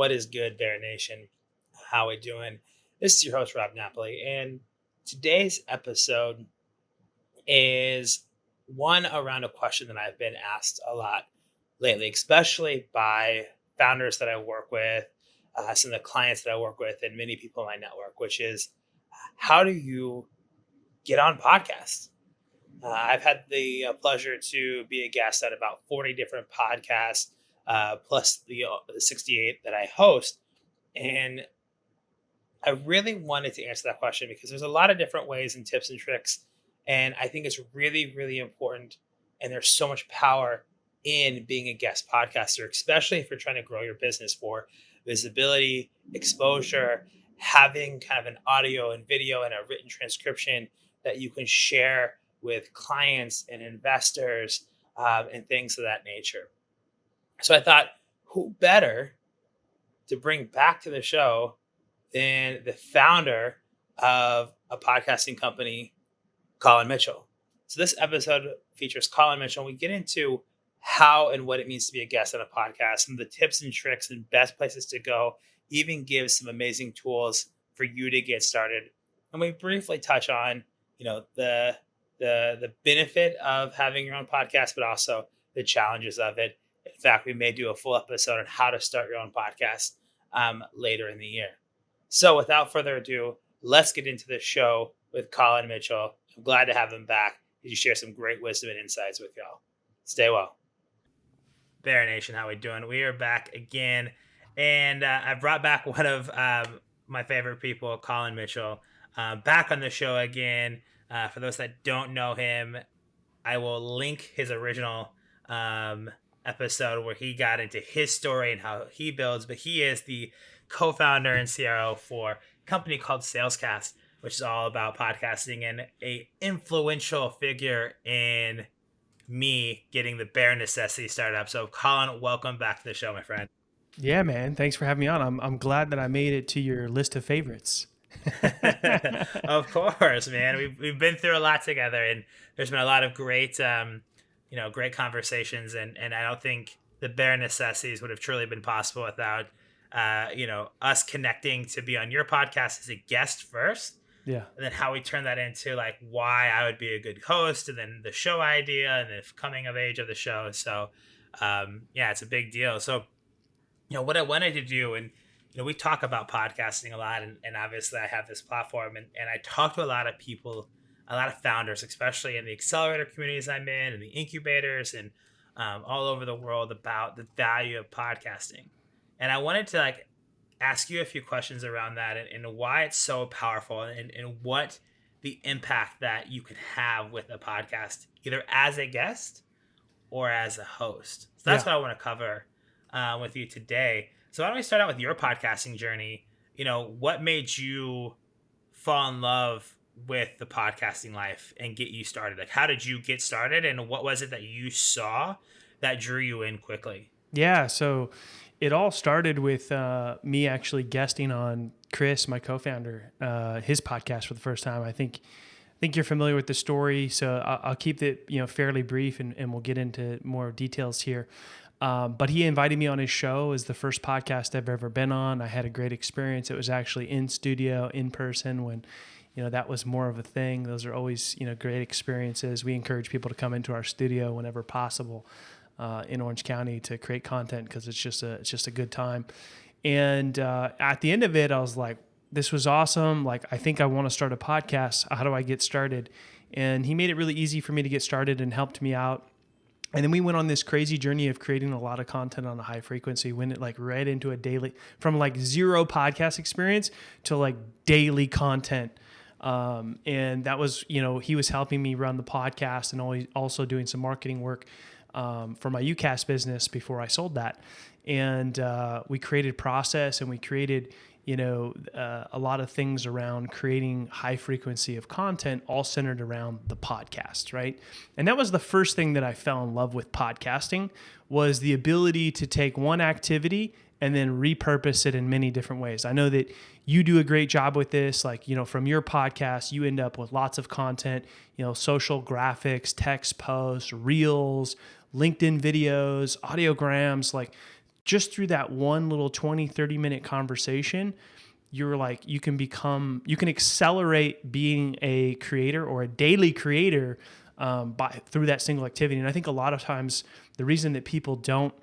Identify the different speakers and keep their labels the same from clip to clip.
Speaker 1: What is good, Bear Nation? How we doing? This is your host, Rob Napoli, and today's episode is one around a question that I've been asked a lot lately, especially by founders that I work with, some of the clients that I work with, and many people in my network, which is how do you get on podcasts? I've had the pleasure to be a guest at about 40 different podcasts, plus the 68 that I host. And I really wanted to answer that question because there's a lot of different ways and tips and tricks. And I think it's really, really important. And there's so much power in being a guest podcaster, especially if you're trying to grow your business for visibility, exposure, having kind of an audio and video and a written transcription that you can share with clients and investors and things of that nature. So I thought, who better to bring back to the show than the founder of a podcasting company, Collin Mitchell. So this episode features Collin Mitchell. We get into how and what it means to be a guest on a podcast, some of the tips and tricks and best places to go, even gives some amazing tools for you to get started. And we briefly touch on, the benefit of having your own podcast, but also the challenges of it. In fact, we may do a full episode on how to start your own podcast later in the year. So without further ado, let's get into the show with Collin Mitchell. I'm glad to have him back. He share some great wisdom and insights with y'all. Stay well. Bear Nation, how we doing? We are back again. And I brought back one of my favorite people, Collin Mitchell, back on the show again. For those that don't know him, I will link his original episode where he got into his story and how he builds. But he is the co-founder and CRO for a company called Salescast, which is all about podcasting, and a influential figure in me getting the Bare Necessity startup. So Collin, welcome back to the show, my friend.
Speaker 2: Yeah, man. Thanks for having me on. I'm glad that I made it to your list of favorites.
Speaker 1: Of course, man. We've been through a lot together, and there's been a lot of great great conversations, and I don't think the Bare Necessities would have truly been possible without us connecting to be on your podcast as a guest first.
Speaker 2: Yeah.
Speaker 1: And then how we turn that into like why I would be a good host, and then the show idea and the coming of age of the show. So it's a big deal. So, what I wanted to do, and we talk about podcasting a lot, and obviously I have this platform, and I talk to a lot of people, a lot of founders, especially in the accelerator communities I'm in and the incubators and all over the world about the value of podcasting. And I wanted to ask you a few questions around that and why it's so powerful and what the impact that you can have with a podcast, either as a guest or as a host. So that's what I want to cover with you today. So why don't we start out with your podcasting journey? What made you fall in love with the podcasting life and get you started? Like, how did you get started, and what was it that you saw that drew you in quickly?
Speaker 2: Yeah, so it all started with me actually guesting on Chris, my co-founder, his podcast for the first time. I think you're familiar with the story, so I'll keep it fairly brief, and we'll get into more details here. But he invited me on his show. It was the first podcast I've ever been on. I had a great experience. It was actually in studio, in person, when that was more of a thing. Those are always great experiences. We encourage people to come into our studio whenever possible in Orange County to create content, because it's just a good time. And at the end of it, I was like, this was awesome. Like, I think I want to start a podcast. How do I get started? And he made it really easy for me to get started and helped me out. And then we went on this crazy journey of creating a lot of content on a high frequency, went right into a daily, from zero podcast experience to daily content. And that was, he was helping me run the podcast and also doing some marketing work for my UCAS business before I sold that. And we created process, and we created a lot of things around creating high frequency of content, all centered around the podcast, right? And that was the first thing that I fell in love with podcasting, was the ability to take one activity and then repurpose it in many different ways. I know that you do a great job with this. From your podcast, you end up with lots of content, social graphics, text posts, reels, LinkedIn videos, audiograms, just through that one little 20, 30-minute conversation, you're like, you can accelerate being a creator or a daily creator through that single activity. And I think a lot of times the reason that people don't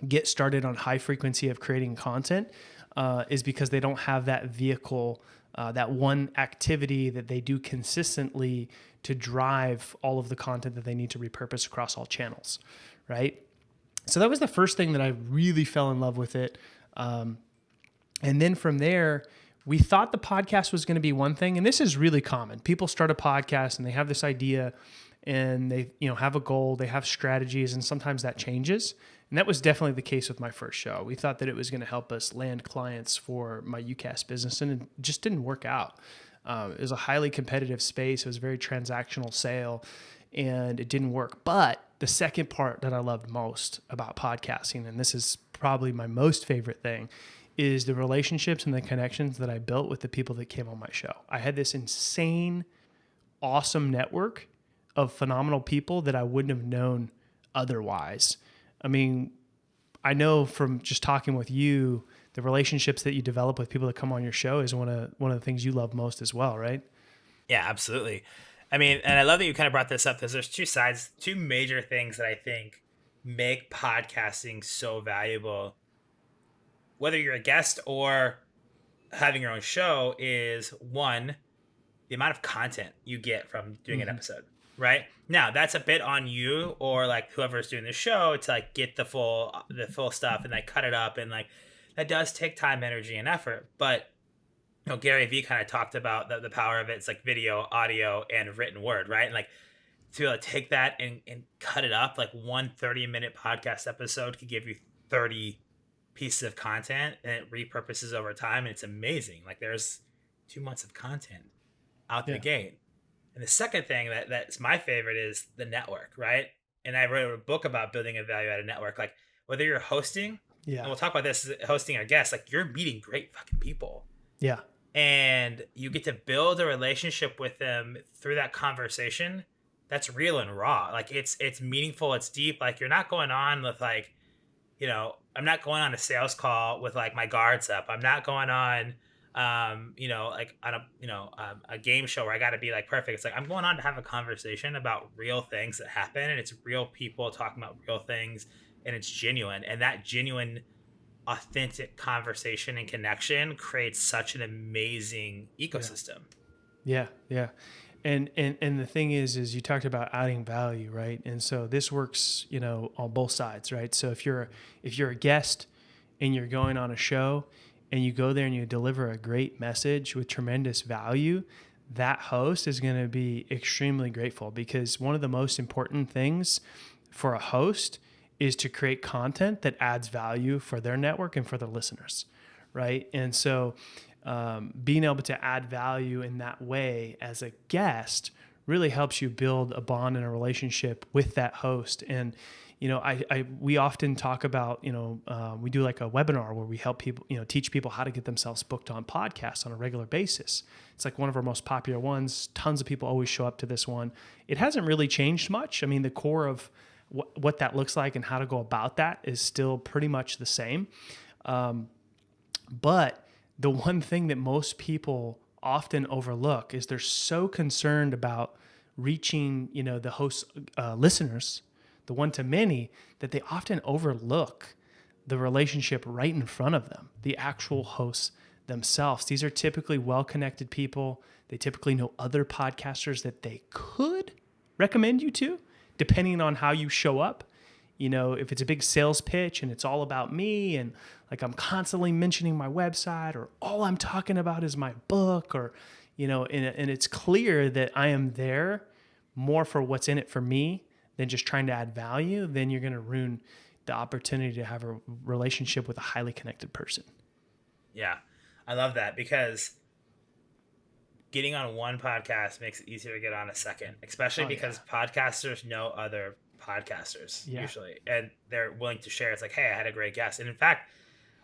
Speaker 2: get started on high frequency of creating content is because they don't have that vehicle, that one activity that they do consistently to drive all of the content that they need to repurpose across all channels, right? So that was the first thing that I really fell in love with it. And then from there, we thought the podcast was going to be one thing. And this is really common. People start a podcast and they have this idea and they, have a goal, they have strategies, and sometimes that changes. And that was definitely the case with my first show. We thought that it was going to help us land clients for my UCAS business, and it just didn't work out. It was a highly competitive space. It was a very transactional sale, and it didn't work. But the second part that I loved most about podcasting, and this is probably my most favorite thing, is the relationships and the connections that I built with the people that came on my show. I had this insane, awesome network of phenomenal people that I wouldn't have known otherwise. I mean, I know from just talking with you, the relationships that you develop with people that come on your show is one of the things you love most as well, right?
Speaker 1: Yeah, absolutely. I mean, and I love that you kind of brought this up because there's two major things that I think make podcasting so valuable, whether you're a guest or having your own show, is one, the amount of content you get from doing an episode, right? Now, that's a bit on you or like whoever's doing the show to like get the full stuff and like cut it up, and like that does take time, energy, and effort. But Gary Vee kind of talked about the power of it. It's like video, audio, and written word, right? And like to be able to take that and cut it up, like one 30-minute podcast episode could give you 30 pieces of content, and it repurposes over time, and it's amazing. Like there's 2 months of content out the gate. And the second thing that's my favorite is the network, right? And I wrote a book about building a value-added network. Like whether you're hosting, and we'll talk about this, hosting our guests, like you're meeting great fucking people.
Speaker 2: Yeah.
Speaker 1: And you get to build a relationship with them through that conversation that's real and raw. Like it's meaningful, it's deep. Like you're not going on with like, I'm not going on a sales call with like my guards up. I'm not going on like on a game show where I got to be like perfect. It's like I'm going on to have a conversation about real things that happen, and it's real people talking about real things, and it's genuine. And that genuine, authentic conversation and connection creates such an amazing ecosystem.
Speaker 2: Yeah. And the thing is you talked about adding value, right? And so this works, on both sides, right? So if you're a guest and you're going on a show and you go there and you deliver a great message with tremendous value, that host is going to be extremely grateful, because one of the most important things for a host is to create content that adds value for their network and for their listeners, right? And so being able to add value in that way as a guest really helps you build a bond and a relationship with that host. And we often talk about, we do like a webinar where we help people, teach people how to get themselves booked on podcasts on a regular basis. It's like one of our most popular ones. Tons of people always show up to this one. It hasn't really changed much. I mean, the core of what that looks like and how to go about that is still pretty much the same. But the one thing that most people often overlook is they're so concerned about reaching, the host listeners, the one-to-many, that they often overlook the relationship right in front of them, the actual hosts themselves. These are typically well-connected people. They typically know other podcasters that they could recommend you to, depending on how you show up. If it's a big sales pitch and it's all about me and like I'm constantly mentioning my website, or all I'm talking about is my book, or, and it's clear that I am there more for what's in it for me than just trying to add value, then you're going to ruin the opportunity to have a relationship with a highly connected person.
Speaker 1: Yeah, I love that, because getting on one podcast makes it easier to get on a second, especially because podcasters know other podcasters usually, and they're willing to share. It's like, hey, I had a great guest. And in fact,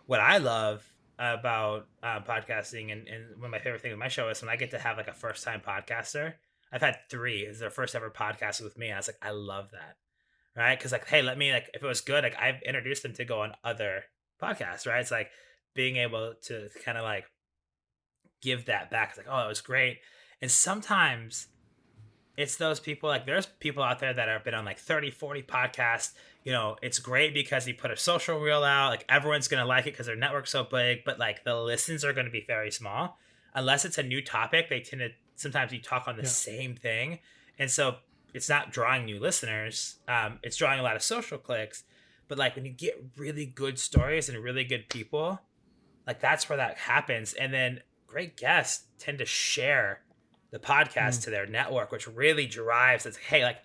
Speaker 1: what I love about podcasting, and one of my favorite things with my show, is when I get to have like a first time podcaster. I've had 3. It's their first ever podcast with me. And I was like, I love that. right? Because like, hey, let me like if it was good, like I've introduced them to go on other podcasts, right? It's like being able to kind of like give that back. It's like, oh, it was great. And sometimes it's those people like there's people out there that have been on like 30, 40 podcasts. It's great because he put a social reel out. Like everyone's going to like it because their network's so big, but like the listens are going to be very small. Unless it's a new topic, they tend to sometimes you talk on the
Speaker 2: Yeah.
Speaker 1: same thing. And so it's not drawing new listeners. It's drawing a lot of social clicks. But like when you get really good stories and really good people, like that's where that happens. And then great guests tend to share the podcast
Speaker 2: Mm.
Speaker 1: to their network, which really drives it's hey, like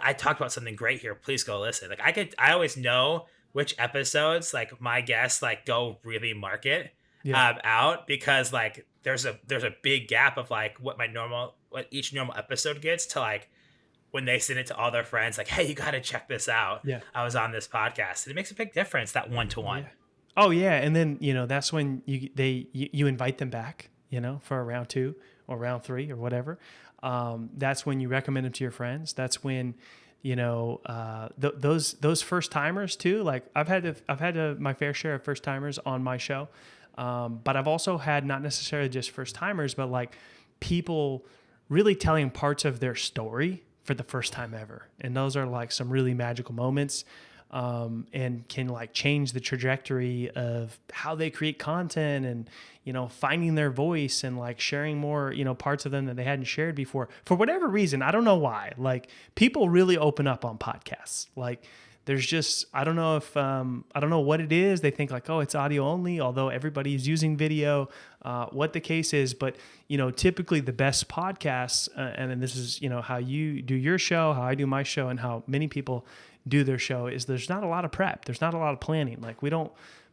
Speaker 1: I talked about something great here. Please go listen. Like I always know which episodes like my guests like go really market
Speaker 2: Yeah.
Speaker 1: out because like there's a big gap of like what each normal episode gets to like when they send it to all their friends like hey you got to check this out.
Speaker 2: Yeah.
Speaker 1: I was on this podcast and it makes a big difference that one to
Speaker 2: Oh
Speaker 1: one.
Speaker 2: yeah. Oh yeah. And then, that's when you invite them back, for a round 2 or round 3 or whatever. That's when you recommend them to your friends. That's when, those first timers too. Like I've had my fair share of first timers on my show. But I've also had not necessarily just first timers, but like people really telling parts of their story for the first time ever. And those are like some really magical moments, and can like change the trajectory of how they create content and, finding their voice and like sharing more, parts of them that they hadn't shared before for whatever reason. I don't know why. Like people really open up on podcasts. Like there's just, I don't know if, I don't know what it is. They think like, oh, it's audio only, although everybody is using video, what the case is. But, typically the best podcasts, and then this is, how you do your show, how I do my show, and how many people do their show is there's not a lot of prep. There's not a lot of planning. Like we don't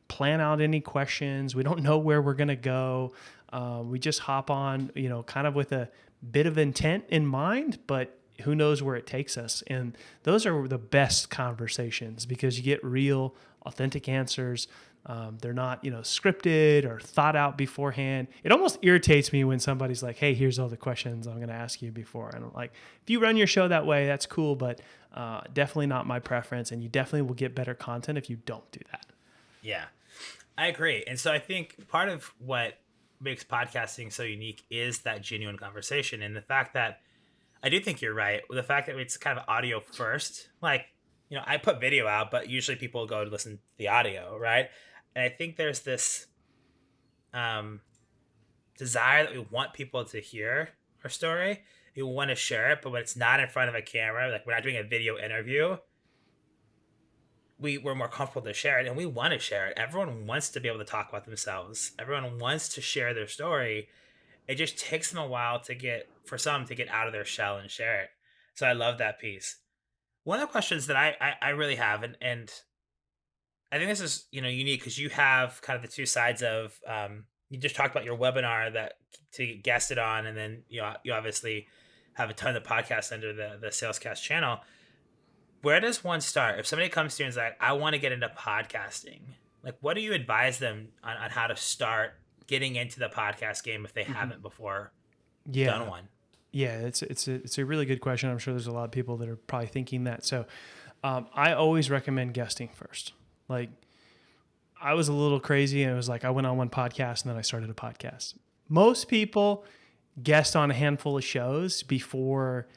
Speaker 2: plan out any questions. We don't know where we're going to go. We just hop on, kind of with a bit of intent in mind, but who knows where it takes us. And those are the best conversations because you get real, authentic answers. They're not, scripted or thought out beforehand. It almost irritates me when somebody's like, hey, here's all the questions I'm going to ask you before. And I'm like, if you run your show that way, that's cool, but definitely not my preference. And you definitely will get better content if you don't do that.
Speaker 1: Yeah, I agree. And so I think part of what makes podcasting so unique is that genuine conversation and the fact that I do think you're right. The fact that it's kind of audio first, like, I put video out, but usually people go to listen to the audio, right? And I think there's this um, desire that we want people to hear our story. We want to share it, but when it's not in front of a camera, like we're not doing a video interview, we're more comfortable to share it and we want to share it. Everyone wants to be able to talk about themselves. Everyone wants to share their story. It just takes them a while for some to get out of their shell and share it. So I love that piece. One of the questions that I really have, and I think this is unique because you have kind of the two sides of you just talked about your webinar that to get guested on, and then you obviously have a ton of podcasts under the Salescast channel. Where does one start if somebody comes to you and is like, I want to get into podcasting? Like, what do you advise them on how to start getting into the podcast game if they haven't before done
Speaker 2: Yeah.
Speaker 1: one?
Speaker 2: Yeah, it's a really good question. I'm sure there's a lot of people that are probably thinking that. So, I always recommend guesting first. Like, I was a little crazy, and it was like I went on one podcast and then I started a podcast. Most people guest on a handful of shows before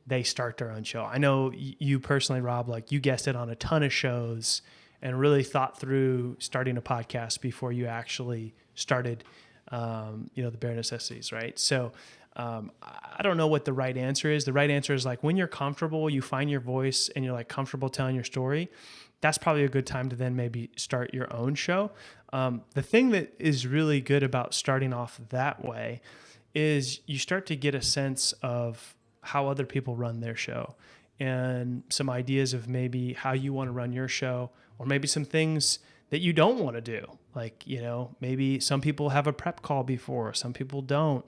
Speaker 2: they start their own show. I know you personally, Rob, like you guested on a ton of shows and really thought through starting a podcast before you actually started, the bare necessities, right? So I don't know what the right answer is. The right answer is like when you're comfortable, you find your voice and you're like comfortable telling your story. That's probably a good time to then maybe start your own show. The thing that is really good about starting off that way is you start to get a sense of how other people run their show and some ideas of maybe how you want to run your show or maybe some things that you don't want to do. Like, maybe some people have a prep call before, some people don't.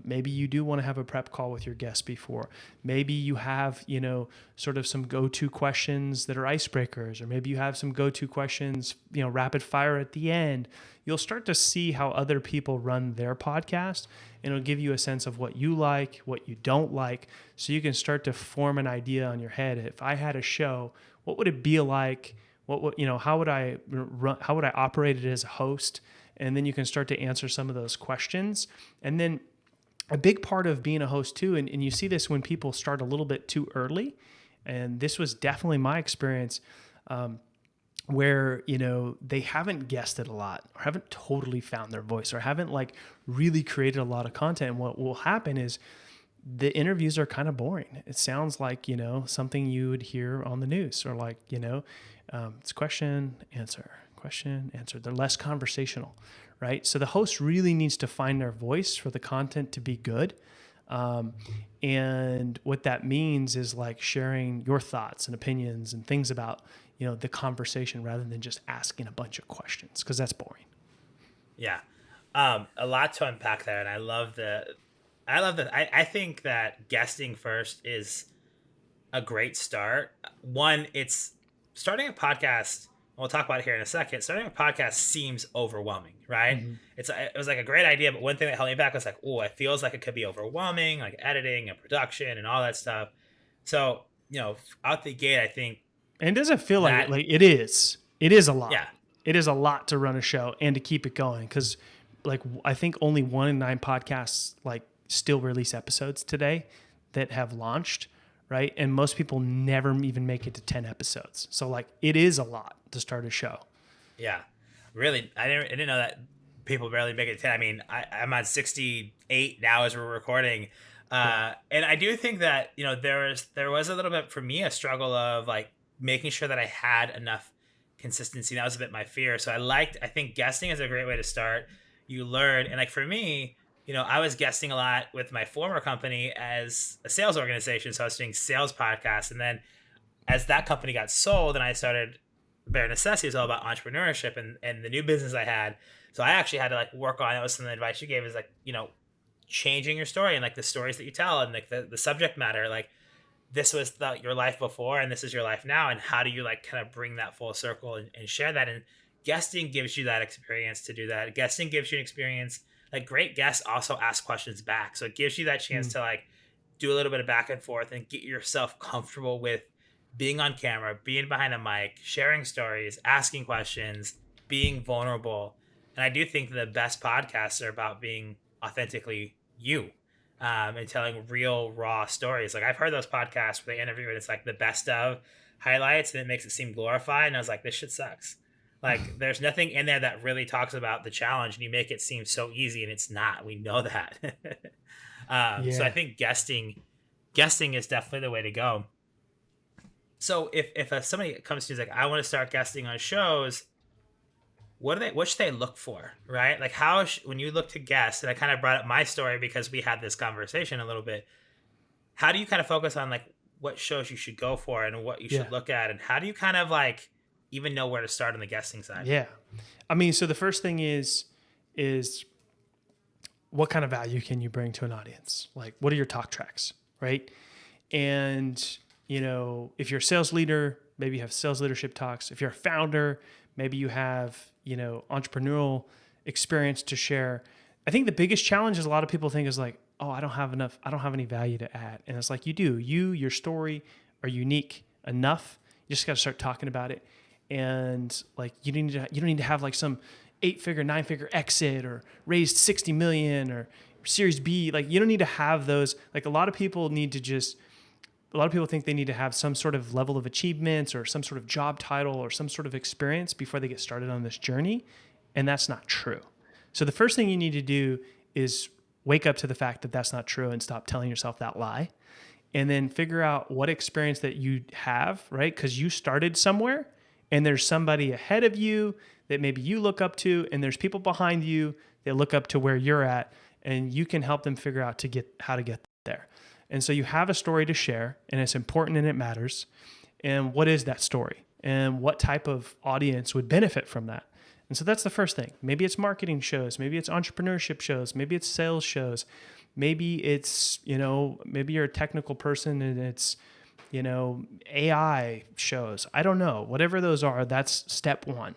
Speaker 2: Maybe you do want to have a prep call with your guest before. Maybe you have, sort of some go-to questions that are icebreakers, or maybe you have some go-to questions, rapid fire at the end. You'll start to see how other people run their podcast, and it'll give you a sense of what you like, what you don't like, so you can start to form an idea on your head. If I had a show, what would it be like? What would, how would I run, how would I operate it as a host? And then you can start to answer some of those questions. And then a big part of being a host too, and you see this when people start a little bit too early, and this was definitely my experience, where they haven't guessed it a lot, or haven't totally found their voice, or haven't like really created a lot of content. And what will happen is the interviews are kind of boring. It sounds like something you would hear on the news, or like it's question answer. They're less conversational, right? So the host really needs to find their voice for the content to be good. And what that means is like sharing your thoughts and opinions and things about, the conversation, rather than just asking a bunch of questions, because that's boring.
Speaker 1: Yeah. A lot to unpack there. And I think that guesting first is a great start. One, it's starting a podcast. We'll talk about it here in a second. Starting a podcast seems overwhelming, right?
Speaker 2: Mm-hmm.
Speaker 1: It was like a great idea, but one thing that held me back was like, oh, it feels like it could be overwhelming, like editing and production and all that stuff. So, out the gate, I think
Speaker 2: And it doesn't feel
Speaker 1: that,
Speaker 2: like it is. It is a lot.
Speaker 1: yeah,
Speaker 2: It is a lot to run a show and to keep it going, because like I think only 1 in 9 podcasts like still release episodes today that have launched, right? And most people never even make it to 10 episodes. So like it is a lot to start a show.
Speaker 1: yeah, really. I didn't know that people barely make it to 10. I mean, I'm on 68 now as we're recording. And I do think that, there was a little bit for me, a struggle of like making sure that I had enough consistency. That was a bit my fear. So I think guesting is a great way to start. You learn. And like for me, I was guesting a lot with my former company as a sales organization. So I was doing sales podcasts. And then as that company got sold and I started Bare Necessity, was all about entrepreneurship and the new business I had. So I actually had to like work on, that was some of the advice you gave, is like, changing your story and like the stories that you tell and like the subject matter. Like this was your life before and this is your life now. And how do you like kind of bring that full circle and share that? And guesting gives you that experience to do that. Guesting gives you an experience. Like great guests also ask questions back. So it gives you that chance to like do a little bit of back and forth and get yourself comfortable with being on camera, being behind a mic, sharing stories, asking questions, being vulnerable. And I do think the best podcasts are about being authentically you, and telling real, raw stories. Like I've heard those podcasts where they interview and it's like the best of highlights and it makes it seem glorified. And I was like, this shit sucks. Like there's nothing in there that really talks about the challenge, and you make it seem so easy, and it's not. We know that. So I think guesting is definitely the way to go. So if somebody comes to you and is like, I want to start guesting on shows, what should they look for, right? Like when you look to guest, and I kind of brought up my story because we had this conversation a little bit. How do you kind of focus on like what shows you should go for and what you should look at, and how do you kind of like even know where to start on the guesting side?
Speaker 2: Yeah. I mean, so the first thing is what kind of value can you bring to an audience? Like, what are your talk tracks, right? And, if you're a sales leader, maybe you have sales leadership talks. If you're a founder, maybe you have, entrepreneurial experience to share. I think the biggest challenge is a lot of people think is like, oh, I don't have any value to add. And it's like, you do. Your story are unique enough. You just got to start talking about it. And like, you don't need to have like some 8-figure, 9-figure exit or raised 60 million or Series B. Like you don't need to have those. Like a lot of people think they need to have some sort of level of achievements or some sort of job title or some sort of experience before they get started on this journey. And that's not true. So the first thing you need to do is wake up to the fact that that's not true and stop telling yourself that lie. And then figure out what experience that you have, right? Because you started somewhere and there's somebody ahead of you that maybe you look up to, and there's people behind you that look up to where you're at, and you can help them figure out how to get there. And so you have a story to share, and it's important and it matters. And what is that story? And what type of audience would benefit from that? And so that's the first thing. Maybe it's marketing shows, maybe it's entrepreneurship shows, maybe it's sales shows, maybe it's, maybe you're a technical person and it's, AI shows. I don't know. Whatever those are, that's step one.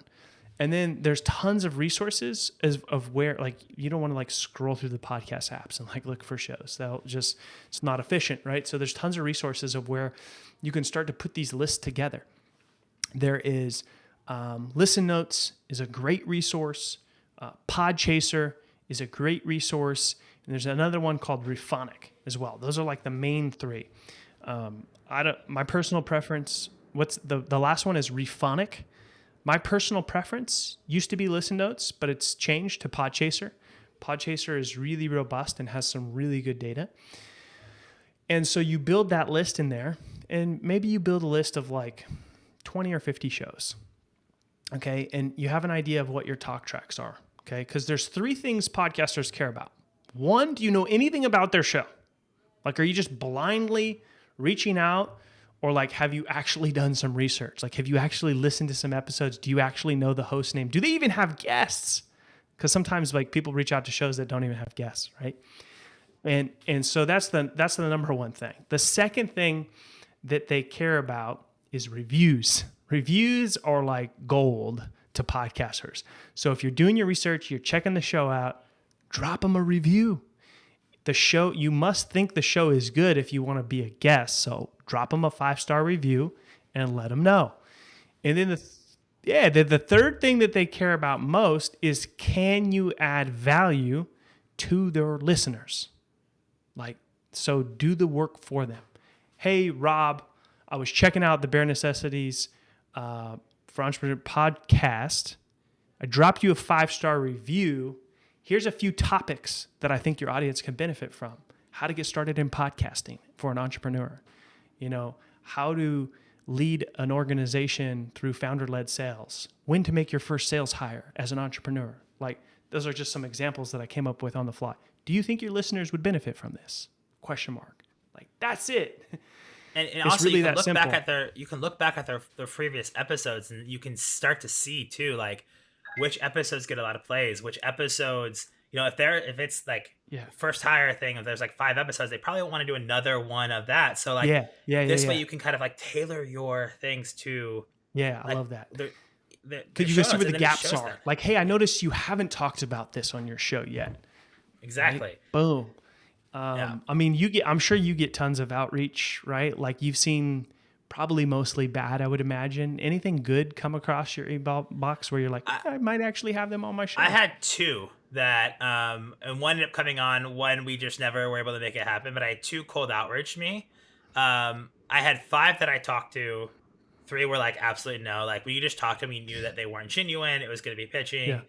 Speaker 2: And then there's tons of resources of where, like, you don't want to like scroll through the podcast apps and like look for shows. It's not efficient, right? So there's tons of resources of where you can start to put these lists together. There is Listen Notes is a great resource. Podchaser is a great resource. And there's another one called Rephonic as well. Those are like the main three. My personal preference, the last one is Rephonic. My personal preference used to be Listen Notes, but it's changed to Podchaser. Podchaser is really robust and has some really good data. And so you build that list in there, and maybe you build a list of like 20 or 50 shows. Okay. And you have an idea of what your talk tracks are. Okay. Because there's three things podcasters care about. One, do you know anything about their show? Like, are you just blindly reaching out, or like, have you actually done some research? Like, have you actually listened to some episodes? Do you actually know the host name? Do they even have guests? Because sometimes like people reach out to shows that don't even have guests, right? And so that's the number one thing. The second thing that they care about is reviews. Reviews are like gold to podcasters. So if you're doing your research, you're checking the show out, drop them a review. You must think the show is good if you want to be a guest. So drop them a 5-star review and let them know. And then the third thing that they care about most is, can you add value to their listeners? Like, so do the work for them. Hey, Rob, I was checking out the Bare Necessities for Entrepreneur podcast. I dropped you a 5-star review. Here's a few topics that I think your audience can benefit from. How to get started in podcasting for an entrepreneur. How to lead an organization through founder-led sales. When to make your first sales hire as an entrepreneur. Like, those are just some examples that I came up with on the fly. Do you think your listeners would benefit from this? ? Like, that's it.
Speaker 1: And also really you can look back at their previous episodes, and you can start to see too, like, which episodes get a lot of plays, which episodes, if it's like first hire thing, if there's like 5 episodes, they probably want to do another one of that. So like this way you can kind of like tailor your things to.
Speaker 2: Yeah, I love that.
Speaker 1: Could
Speaker 2: you see where the gaps are? That. Like, hey, I noticed you haven't talked about this on your show yet.
Speaker 1: Exactly.
Speaker 2: Right? Boom. I mean, I'm sure you get tons of outreach, right? Like, you've seen probably mostly bad, I would imagine. Anything good come across your email box where you're like, I might actually have them on my show?
Speaker 1: I had 2 that, and one ended up coming on, one we just never were able to make it happen, but I had 2 cold outreach me. I had 5 that I talked to. 3 were like, absolutely no. Like, when you just talked to them, you knew that they weren't genuine. It was going to be pitching.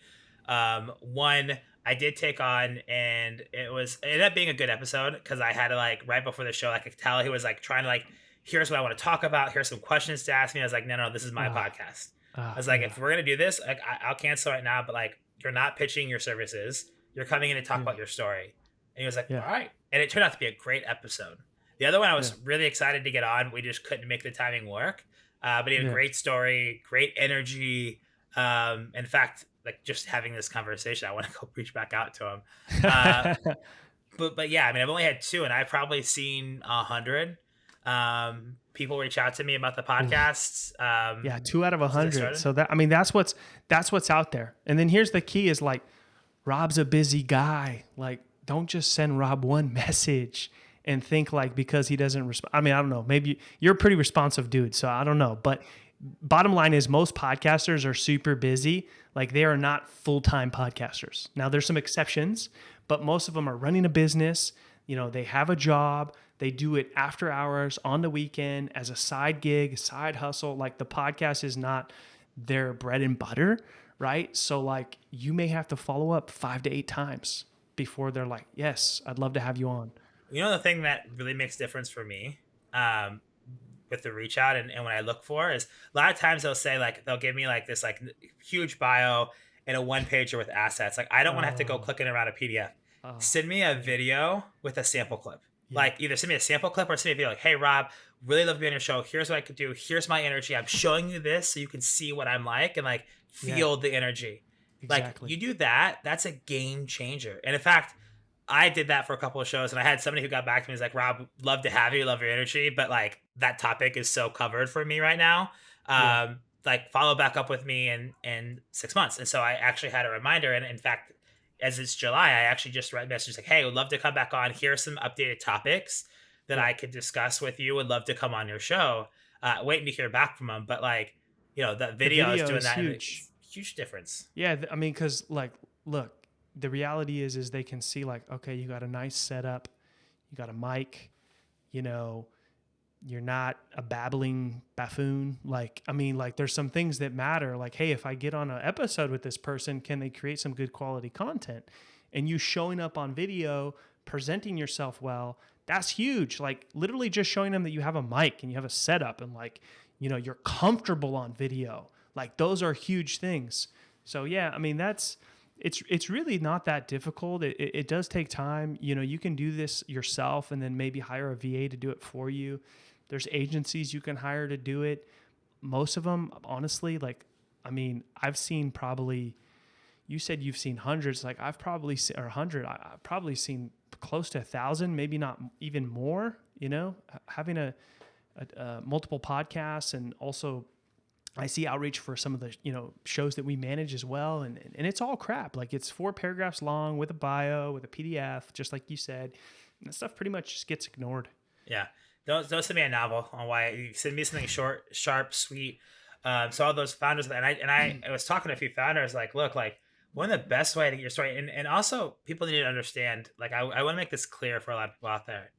Speaker 1: Yeah. 1 I did take on, and it ended up being a good episode, because I had to, like, right before the show, I could tell he was like trying to like, here's what I want to talk about. Here's some questions to ask me. I was like, no, this is my podcast. I was like, if we're going to do this, like, I'll cancel right now, but like, you're not pitching your services. You're coming in to talk about your story. And he was like, all right. And it turned out to be a great episode. The other one I was really excited to get on. We just couldn't make the timing work. But he had a great story, great energy. In fact, like, just having this conversation, I want to go reach back out to him. But yeah, I mean, I've only had 2, and I've probably seen 100 people reach out to me about the podcasts.
Speaker 2: 2 out of 100. So that's what's out there. And then here's the key: is like, Rob's a busy guy. Like, don't just send Rob one message and think like, because he doesn't respond. I mean, I don't know. Maybe you're a pretty responsive dude, so I don't know. But bottom line is, most podcasters are super busy. Like, they are not full-time podcasters. Now, there's some exceptions, but most of them are running a business. They have a job. They do it after hours, on the weekend, as a side gig, side hustle. Like, the podcast is not their bread and butter, right? So like, you may have to follow up 5 to 8 times before they're like, yes, I'd love to have you on.
Speaker 1: The thing that really makes difference for me, with the reach out and what I look for is, a lot of times they'll give me like this like huge bio and a 1-pager with assets. Like, I don't want to have to go clicking around a PDF. Send me a video with a sample clip. Yeah. Like, either send me a sample clip or send me a video like, hey, Rob, really love to be on your show. Here's what I could do. Here's my energy. I'm showing you this so you can see what I'm like and like feel the energy. Like
Speaker 2: Exactly.
Speaker 1: you do that, that's a game changer. And in fact, I did that for a couple of shows, and I had somebody who got back to me was like, "Rob, love to have you, love your energy, but like that topic is so covered for me right now.
Speaker 2: Yeah.
Speaker 1: Like follow back up with me in 6 months." And so I actually had a reminder, and in fact, as it's July, I actually just read messages like, "Hey, would love to come back on. Here are some updated topics that
Speaker 2: Yeah.
Speaker 1: I could discuss with you. Would love to come on your show." Waiting to hear back from them, but like the
Speaker 2: The
Speaker 1: video is
Speaker 2: video
Speaker 1: doing
Speaker 2: is
Speaker 1: that, and
Speaker 2: huge.
Speaker 1: it's a huge difference.
Speaker 2: Yeah, I mean, because like, look, the reality is they can see like, okay, you got a nice setup, you got a mic, you know, you're not a babbling buffoon. Like, I mean, like, there's some things that matter. Like, hey, if I get on an episode with this person, can they create some good quality content? And you showing up on video, presenting yourself well, that's huge. Like, literally just showing them that you have a mic and you have a setup and like, you're comfortable on video. Like, those are huge things. So yeah, I mean, it's really not that difficult. It does take time. You can do this yourself and then maybe hire a VA to do it for you. There's agencies you can hire to do it. Most of them, honestly, like, I mean, I've seen probably, you said you've seen hundreds, like I've probably seen, or 100, I've probably seen close to 1,000, maybe not even more, having multiple podcasts. And also I see outreach for some of the, shows that we manage as well. And it's all crap. Like, it's 4 paragraphs long with a bio, with a PDF, just like you said. And that stuff pretty much just gets ignored.
Speaker 1: Yeah. Don't send me a novel on why. You send me something short, sharp, sweet. So all those founders, and I was talking to a few founders, like, look, like one of the best way to get your story, and also people need to understand, like, I want to make this clear for a lot of people out there.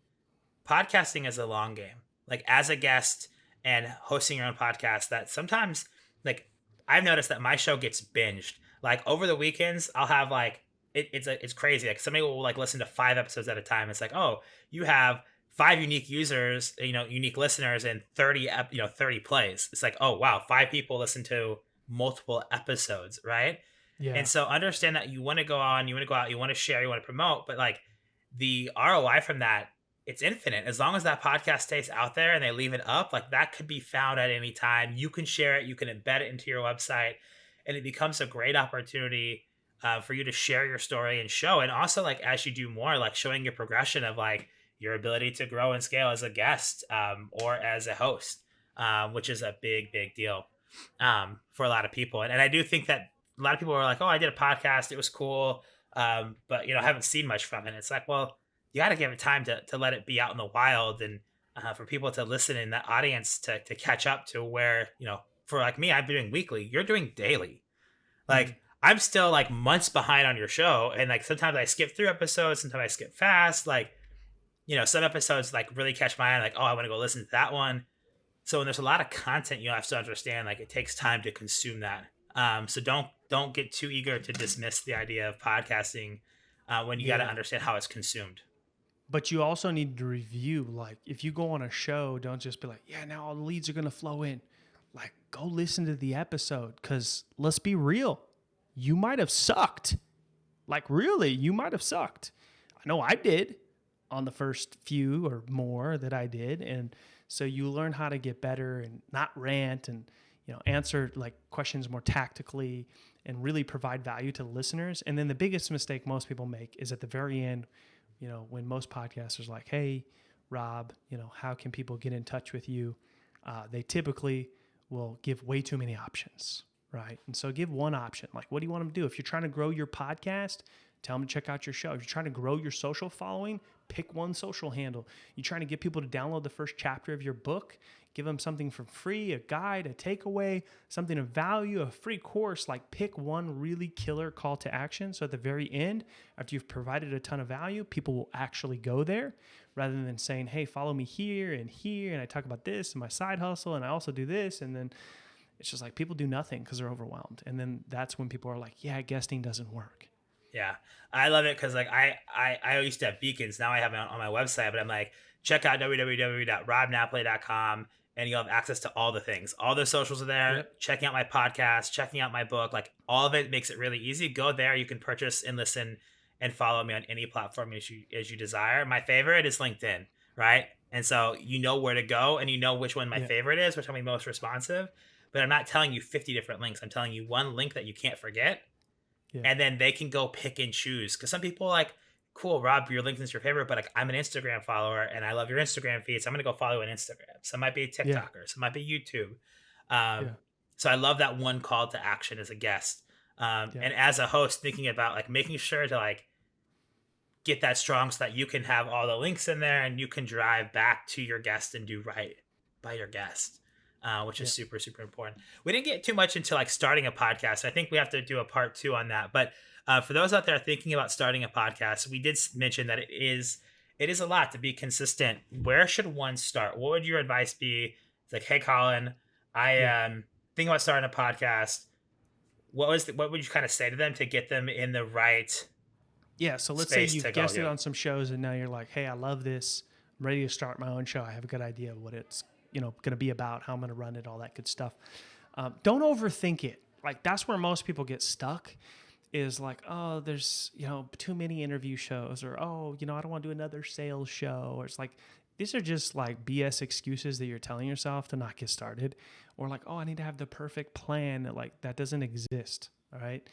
Speaker 1: Podcasting is a long game. Like, as a guest and hosting your own podcast, that sometimes, like, I've noticed that my show gets binged. Like over the weekends, I'll have like it's crazy. Like somebody will like listen to 5 episodes at a time. It's like, oh, you have 5 unique users, unique listeners, and 30 plays. It's like, oh wow, 5 people listen to multiple episodes, right? And
Speaker 2: Yeah.
Speaker 1: so understand that you want to go on, you want to go out, you want to share, you want to promote, but like the ROI from that, it's infinite. As long as that podcast stays out there and they leave it up, like that could be found at any time. You can share it, you can embed it into your website, and it becomes a great opportunity for you to share your story and show. And also, like as you do more, like showing your progression of like your ability to grow and scale as a guest or as a host, which is a big, big deal for a lot of people. And I do think that a lot of people are like, "Oh, I did a podcast; it was cool, but I haven't seen much from it." It's like, well, you got to give it time to let it be out in the wild, and for people to listen and the audience to catch up to where for like me, I've been doing weekly. You're doing daily.
Speaker 2: Mm.
Speaker 1: Like I'm still like months behind on your show, and like sometimes I skip through episodes, sometimes I skip fast. Like some episodes like really catch my eye. Like, oh, I want to go listen to that one. So when there's a lot of content, you have to understand like it takes time to consume that. So don't get too eager to dismiss the idea of podcasting when you got to
Speaker 2: Yeah.
Speaker 1: understand how it's consumed.
Speaker 2: But you also need to review. Like, if you go on a show, don't just be like, yeah, now all the leads are going to flow in. Like, go listen to the episode. Because let's be real, you might have sucked. Like, really, you might have sucked. I know I did on the first few or more that I did. And so you learn how to get better and not rant and, answer like questions more tactically and really provide value to the listeners. And then the biggest mistake most people make is at the very end, when most podcasters are like, hey, Rob, how can people get in touch with you? They typically will give way too many options, right? And so give one option. Like, what do you want them to do? If you're trying to grow your podcast, tell them to check out your show. If you're trying to grow your social following, pick one social handle. You're trying to get people to download the first chapter of your book, give them something for free, a guide, a takeaway, something of value, a free course. Like, pick one really killer call to action. So at the very end, after you've provided a ton of value, people will actually go there rather than saying, hey, follow me here, and I talk about this and my side hustle, and I also do this. And then it's just like people do nothing because they're overwhelmed. And then that's when people are like, yeah, guesting doesn't work.
Speaker 1: Yeah, I love it because like I used to have beacons. Now I have it on my website, but I'm like, check out www.robnapoli.com and you'll have access to all the things. All the socials are there.
Speaker 2: Yep.
Speaker 1: Checking out my podcast, checking out my book, like all of it makes it really easy. Go there. You can purchase and listen and follow me on any platform as you desire. My favorite is LinkedIn, right? And so you know where to go and you know which one my
Speaker 2: Yeah.
Speaker 1: favorite is, which will be most responsive. But I'm not telling you 50 different links. I'm telling you one link that you can't forget.
Speaker 2: Yeah.
Speaker 1: and then they can go pick and choose. Because some people are like, cool, Rob, your LinkedIn's your favorite, but like I'm an Instagram follower and I love your Instagram feed, so I'm gonna go follow you on Instagram. Some might be
Speaker 2: Yeah.
Speaker 1: TikTokers, some might be YouTube.
Speaker 2: Yeah.
Speaker 1: So I love that one call to action as a guest.
Speaker 2: Yeah.
Speaker 1: And as a host, thinking about like making sure to like get that strong so that you can have all the links in there and you can drive back to your guest and do right by your guest, which is
Speaker 2: Yeah.
Speaker 1: super, super important. We didn't get too much into like starting a podcast. I think we have to do a part 2 on that. But for those out there thinking about starting a podcast, we did mention that it is a lot to be consistent. Where should one start? What would your advice be? It's like, hey, Colin, I
Speaker 2: Yeah.
Speaker 1: am thinking about starting a podcast. What would you kind of say to them to get them in the right
Speaker 2: Yeah. So let's say
Speaker 1: space to
Speaker 2: you've
Speaker 1: go?
Speaker 2: guested on some shows and now you're like, hey, I love this. I'm ready to start my own show. I have a good idea of what it's, going to be about, how I'm going to run it, all that good stuff. Don't overthink it. Like that's where most people get stuck is like, oh, there's, too many interview shows or, oh, I don't want to do another sales show. Or it's like, these are just like BS excuses that you're telling yourself to not get started. Or like, oh, I need to have the perfect plan. Like that doesn't exist. All right.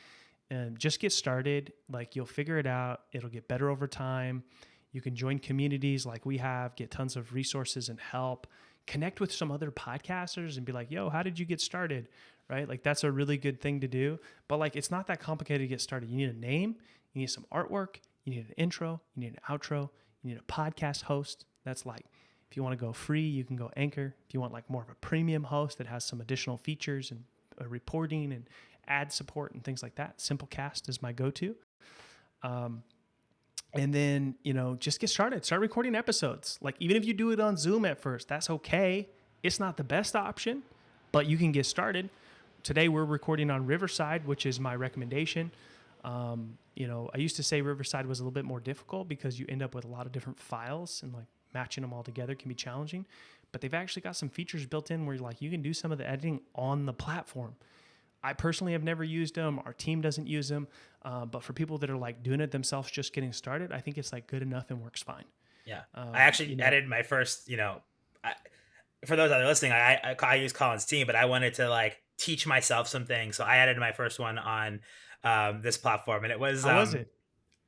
Speaker 2: And just get started. Like you'll figure it out. It'll get better over time. You can join communities like we have, get tons of resources and help, connect with some other podcasters and be like, yo, how did you get started? Right? Like that's a really good thing to do. But like it's not that complicated to get started. You need a name, you need some artwork, you need an intro, you need an outro, you need a podcast host. That's like if you want to go free, you can go Anchor. If you want like more of a premium host that has some additional features and reporting and ad support and things like that, Simplecast is my go-to. And then, just get started. Start recording episodes. Like even if you do it on Zoom at first, that's okay. It's not the best option, but you can get started. Today we're recording on Riverside, which is my recommendation. I used to say Riverside was a little bit more difficult because you end up with a lot of different files and like matching them all together can be challenging. But they've actually got some features built in where like you can do some of the editing on the platform. I personally have never used them. Our team doesn't use them. But for people that are like doing it themselves, just getting started, I think it's like good enough and works fine.
Speaker 1: Yeah. I actually edited my first, for those that are listening, I use Colin's team, but I wanted to like teach myself some things. So I edited my first one on this platform and
Speaker 2: How was it?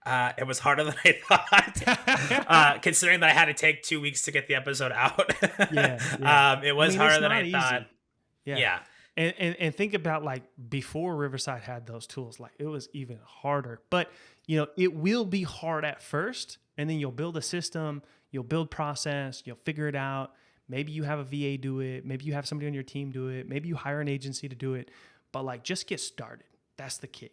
Speaker 1: it was harder than I thought, considering that I had to take 2 weeks to get the episode out.
Speaker 2: Yeah. Yeah.
Speaker 1: It was harder than
Speaker 2: not
Speaker 1: I thought.
Speaker 2: easy. Yeah.
Speaker 1: Yeah.
Speaker 2: And think about like before Riverside had those tools, like it was even harder. But it will be hard at first, and then you'll build a system, you'll build process, you'll figure it out. Maybe you have a VA do it, maybe you have somebody on your team do it, maybe you hire an agency to do it. But like just get started. That's the key.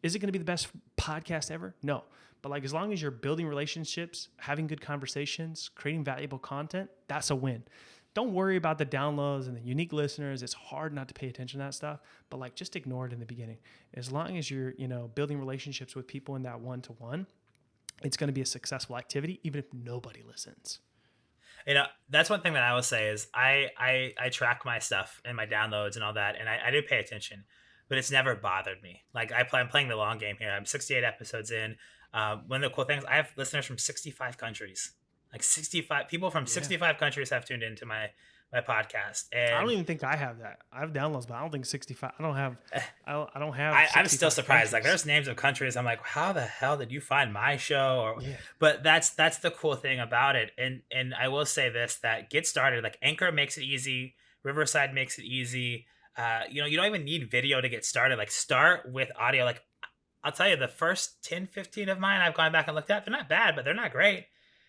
Speaker 2: Is it going to be the best podcast ever? No. But like as long as you're building relationships, having good conversations, creating valuable content, that's a win. Don't worry about the downloads and the unique listeners. It's hard not to pay attention to that stuff, but like just ignore it in the beginning. As long as you're, building relationships with people in that one-to-one, it's going to be a successful activity, even if nobody listens.
Speaker 1: That's one thing that I will say is I track my stuff and my downloads and all that, and I do pay attention, but it's never bothered me. Like I'm playing the long game here. I'm 68 episodes in. One of the cool things, I have listeners from 65 countries. Like 65 people from 65 countries have tuned into my podcast, and
Speaker 2: I don't even think I have that. I have downloads, but I don't think 65. I don't have.
Speaker 1: I'm still
Speaker 2: 65
Speaker 1: surprised. Like
Speaker 2: countries.
Speaker 1: there's names of countries. I'm like, how the hell did you find my show?
Speaker 2: Yeah.
Speaker 1: But that's the cool thing about it. And I will say this: that get started. Like Anchor makes it easy. Riverside makes it easy. You don't even need video to get started. Like start with audio. Like I'll tell you, the first 10, 15 of mine I've gone back and looked at. They're not bad, but they're not great.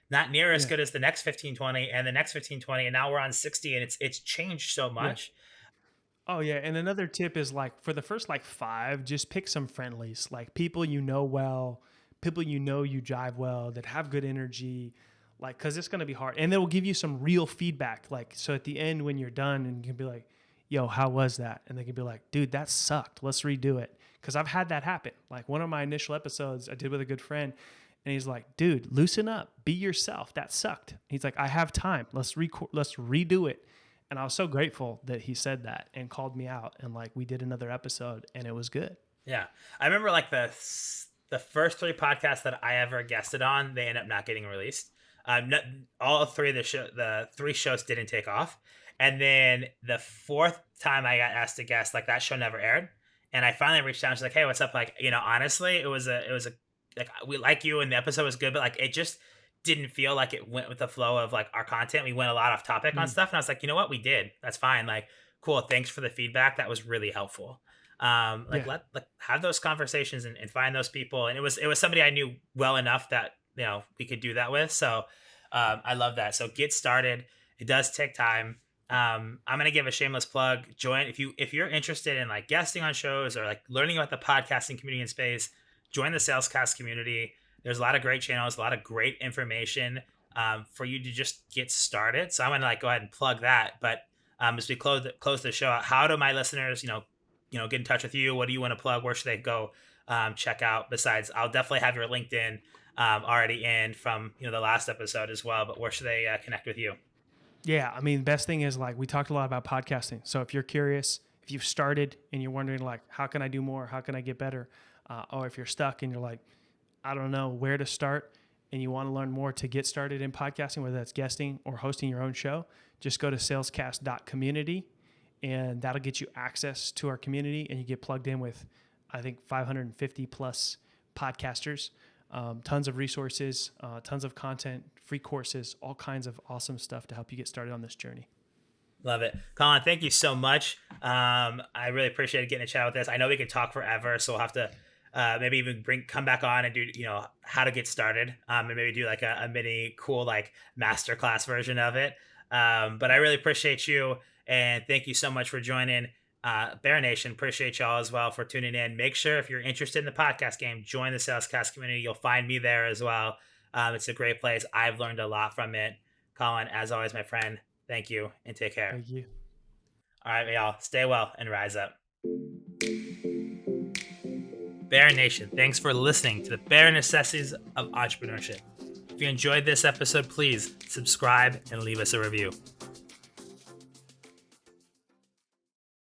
Speaker 1: Not near as good as the next 15, 20 and the next 15, 20. And now we're on 60 and it's changed so much.
Speaker 2: Oh yeah, and another tip is like for the first like 5, just pick some friendlies, like people well, people you jive well, that have good energy, like because it's gonna be hard, and they will give you some real feedback. Like so, at the end when you're done, and you can be like, "Yo, how was that?" And they can be like, "Dude, that sucked. Let's redo it." Because I've had that happen. Like one of my initial episodes I did with a good friend. And he's like, dude, loosen up, be yourself. That sucked. He's like, I have time. Let's redo it. And I was so grateful that he said that and called me out. And like, we did another episode and it was good.
Speaker 1: Yeah. I remember like the first 3 podcasts that I ever guested on, they end up not getting released. All 3 of the 3 shows didn't take off. And then the 4th time I got asked to guest, like that show never aired. And I finally reached out and she's like, "Hey, what's up?" Like, honestly, it was a like, we like you and the episode was good, but like it just didn't feel like it went with the flow of like our content. We went a lot off topic on
Speaker 2: Mm.
Speaker 1: stuff, and I was like, you know what, we did. That's fine. Like, cool. Thanks for the feedback. That was really helpful. Like
Speaker 2: Yeah.
Speaker 1: let have those conversations and find those people. And it was somebody I knew well enough that we could do that with. So I love that. So get started. It does take time. I'm gonna give a shameless plug. Join if you're interested in like guesting on shows or like learning about the podcasting community in space. Join the Salescast community. There's a lot of great channels, a lot of great information for you to just get started. So I'm gonna like go ahead and plug that. But as we close the show out, how do my listeners, get in touch with you? What do you want to plug? Where should they go check out? Besides, I'll definitely have your LinkedIn already in from the last episode as well. But where should they connect with you?
Speaker 2: Yeah, I mean, best thing is like we talked a lot about podcasting. So if you're curious, if you've started and you're wondering like, how can I do more? How can I get better? Or if you're stuck and you're like, I don't know where to start, and you want to learn more to get started in podcasting, whether that's guesting or hosting your own show, just go to salescast.community, and that'll get you access to our community, and you get plugged in with, I think, 550 plus podcasters. Tons of resources, tons of content, free courses, all kinds of awesome stuff to help you get started on this journey.
Speaker 1: Love it. Collin, thank you so much. I really appreciate getting a chat with this. I know we could talk forever, so we'll have to maybe even come back on and do, how to get started, and maybe do like a mini cool like masterclass version of it. But I really appreciate you, and thank you so much for joining. Bear Nation, appreciate y'all as well for tuning in. Make sure if you're interested in the podcast game, join the Salescast community. You'll find me there as well. It's a great place. I've learned a lot from it. Collin, as always, my friend, thank you and take care.
Speaker 2: Thank you.
Speaker 1: All right, y'all, stay well and rise up. Bare Nation, thanks for listening to the bare necessities of entrepreneurship. If you enjoyed this episode, please subscribe and leave us a review.